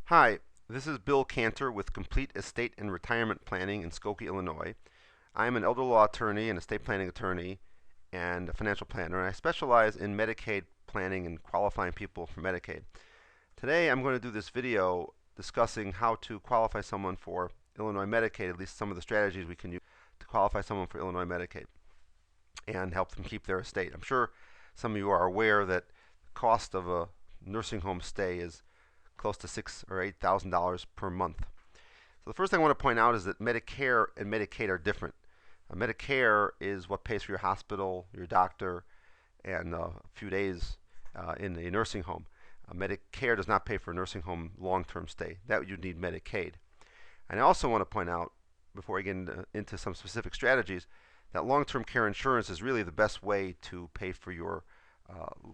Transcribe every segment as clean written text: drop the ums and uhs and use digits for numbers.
Hi, this is Bill Kanter with Complete Estate and Retirement Planning in Skokie, Illinois. I am an elder law attorney, an estate planning attorney, and a financial planner, and I specialize in Medicaid planning and qualifying people for Medicaid. Today I'm going to do this video discussing how to qualify someone for Illinois Medicaid, at least some of the strategies we can use to qualify someone for Illinois Medicaid and help them keep their estate. I'm sure some of you are aware that the cost of a nursing home stay is close to $6,000 or $8,000 per month. So the first thing I want to point out is that Medicare and Medicaid are different. Medicare is what pays for your hospital, your doctor, and a few days in a nursing home. Medicare does not pay for a nursing home long-term stay. That you need Medicaid. And I also want to point out, before I get into some specific strategies, that long-term care insurance is really the best way to pay for your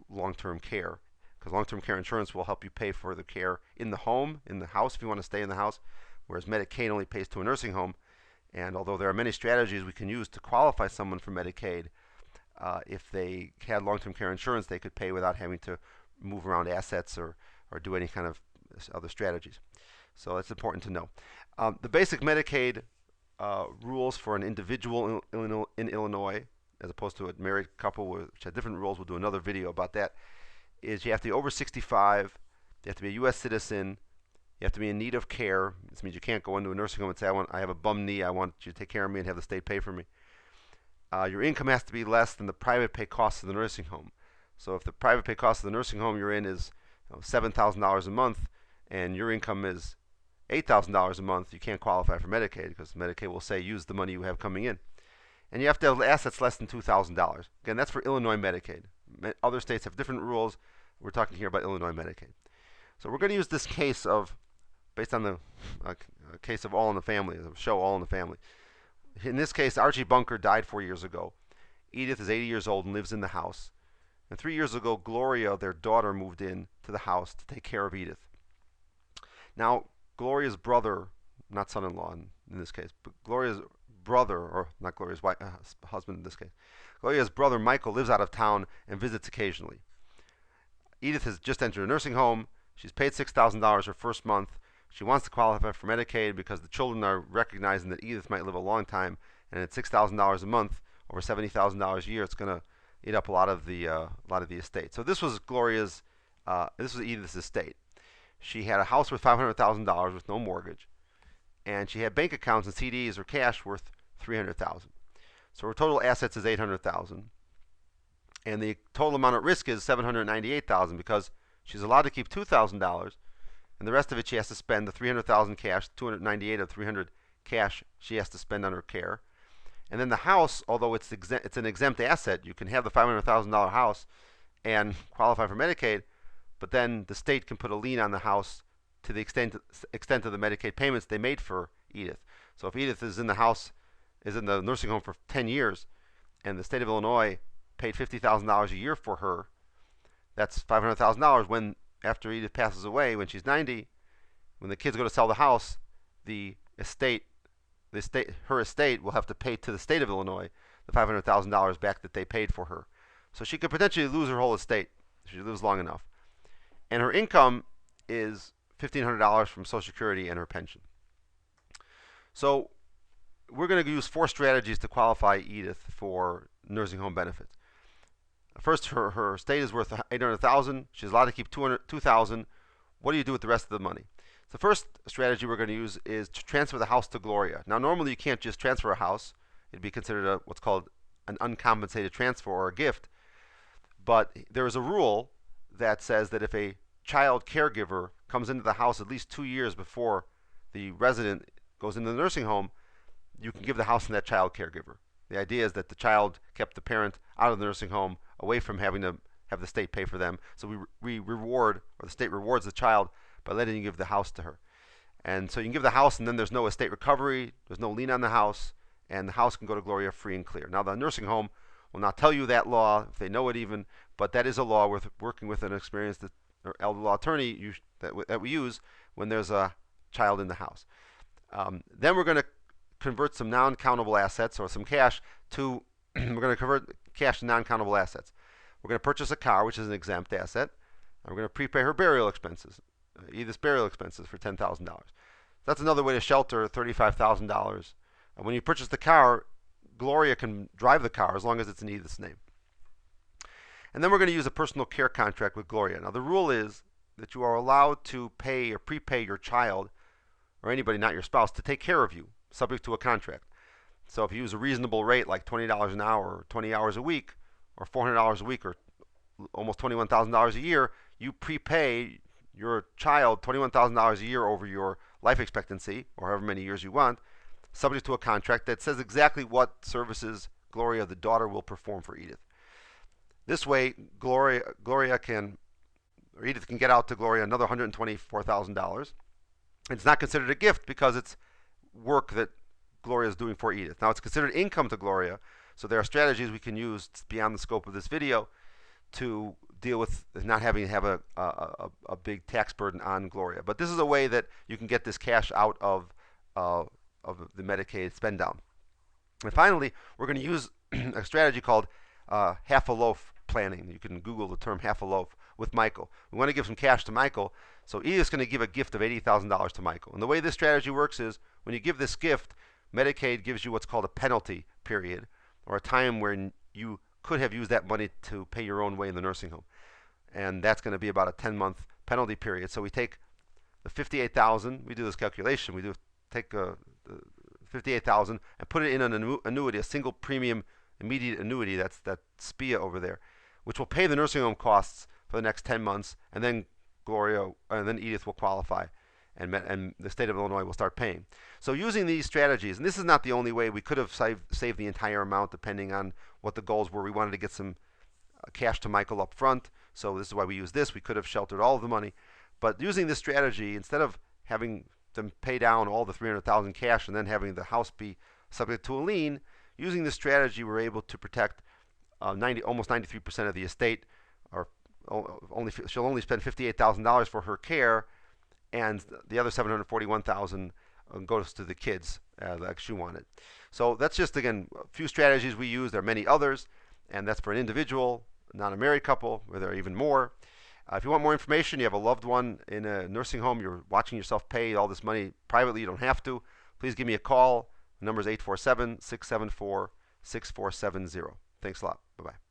long-term care, because long-term care insurance will help you pay for the care in the home, in the house if you want to stay in the house, whereas Medicaid only pays to a nursing home. And although there are many strategies we can use to qualify someone for Medicaid, if they had long-term care insurance, they could pay without having to move around assets or do any kind of other strategies. So that's important to know. The basic Medicaid rules for an individual in Illinois, as opposed to a married couple which have different rules, we'll do another video about that, is you have to be over 65, you have to be a U.S. citizen, you have to be in need of care. This means you can't go into a nursing home and say, I have a bum knee, I want you to take care of me and have the state pay for me. Your income has to be less than the private pay costs of the nursing home. So if the private pay cost of the nursing home you're in is $7,000 a month and your income is $8,000 a month, you can't qualify for Medicaid, because Medicaid will say use the money you have coming in. And you have to have assets less than $2,000. Again, that's for Illinois Medicaid. Other states have different rules. We're talking here about Illinois Medicaid. So we're going to use this case based on the case of All in the Family, the show All in the Family. In this case, Archie Bunker died 4 years ago. Edith is 80 years old and lives in the house. And 3 years ago, Gloria, their daughter, moved in to the house to take care of Edith. Now, Gloria's brother, not son-in-law in this case, but Gloria's brother, or not Gloria's wife, husband in this case, Gloria's brother Michael lives out of town and visits occasionally. Edith has just entered a nursing home. She's paid $6,000 her first month. She wants to qualify for Medicaid because the children are recognizing that Edith might live a long time, and at $6,000 a month, over $70,000 a year, it's going to eat up a lot of the estate. So this was Edith's estate. She had a house worth $500,000 with no mortgage, and she had bank accounts and CDs or cash worth $300,000. So her total assets is $800,000, and the total amount at risk is $798,000 because she's allowed to keep $2,000, and the rest of it she has to spend. The $300,000 cash, $298 of $300 cash, she has to spend on her care. And then the house, although it's an exempt asset, you can have the $500,000 house and qualify for Medicaid, but then the state can put a lien on the house to the extent of the Medicaid payments they made for Edith. So if Edith is in the nursing home for 10 years, and the state of Illinois paid $50,000 a year for her, that's $500,000 when, after Edith passes away, when she's 90, when the kids go to sell the house, her estate will have to pay to the state of Illinois the $500,000 back that they paid for her. So she could potentially lose her whole estate if she lives long enough. And her income is $1,500 from Social Security and her pension. So we're going to use 4 strategies to qualify Edith for nursing home benefits. First, her estate is worth $800,000. She's allowed to keep $2,000. What do you do with the rest of the money? The first strategy we're going to use is to transfer the house to Gloria. Now, normally you can't just transfer a house. It'd be considered what's called an uncompensated transfer or a gift. But there is a rule that says that if a child caregiver comes into the house at least 2 years before the resident goes into the nursing home, you can give the house to that child caregiver. The idea is that the child kept the parent out of the nursing home, away from having to have the state pay for them. So we reward, or the state rewards the child by letting you give the house to her. And so you can give the house, and then there's no estate recovery, there's no lien on the house, and the house can go to Gloria free and clear. Now, the nursing home will not tell you that law, if they know it even, but that is a law with working with an experienced elder law attorney that we use when there's a child in the house. Then we're going to convert some non-countable assets, or some cash, to we're going to convert cash to non-countable assets. We're going to purchase a car, which is an exempt asset, and we're going to prepay her burial expenses. Edith's burial expenses for $10,000. That's another way to shelter $35,000. And when you purchase the car, Gloria can drive the car as long as it's in Edith's name. And then we're going to use a personal care contract with Gloria. Now the rule is that you are allowed to pay or prepay your child or anybody, not your spouse, to take care of you, subject to a contract. So if you use a reasonable rate like $20 an hour or 20 hours a week or $400 a week or almost $21,000 a year, you prepay your child $21,000 a year over your life expectancy or however many years you want, subject to a contract that says exactly what services Gloria, the daughter, will perform for Edith. This way, Gloria can, or Edith can get out to Gloria another $124,000. It's not considered a gift because it's work that Gloria is doing for Edith. Now, it's considered income to Gloria, so there are strategies we can use beyond the scope of this video to deal with not having to have a big tax burden on Gloria. But this is a way that you can get this cash out of the Medicaid spend down. And finally, we're going to use a strategy called half a loaf planning. You can Google the term half a loaf with Michael. We want to give some cash to Michael, so Edith's going to give a gift of $80,000 to Michael. And the way this strategy works is when you give this gift, Medicaid gives you what's called a penalty period, or a time when you could have used that money to pay your own way in the nursing home. And that's going to be about a 10-month penalty period. So we take the $58,000, we do this calculation, take the $58,000 and put it in an annuity, a single premium immediate annuity, that's that SPIA over there, which will pay the nursing home costs for the next 10 months, and then Edith will qualify, and the state of Illinois will start paying. So using these strategies, and this is not the only way, we could have saved the entire amount depending on what the goals were. We wanted to get some cash to Michael up front, so this is why we use this. We could have sheltered all of the money, but using this strategy, instead of having them pay down all the $300,000 cash and then having the house be subject to a lien, using this strategy, we're able to protect almost 93% of the estate. Or she'll only spend $58,000 for her care, and the other $741,000 goes to the kids like she wanted. So that's just, again, a few strategies we use. There are many others, and that's for an individual, not a married couple, where there are even more. If you want more information, you have a loved one in a nursing home, you're watching yourself pay all this money privately, you don't have to, please give me a call. The number is 847-674-6470. Thanks a lot. Bye-bye.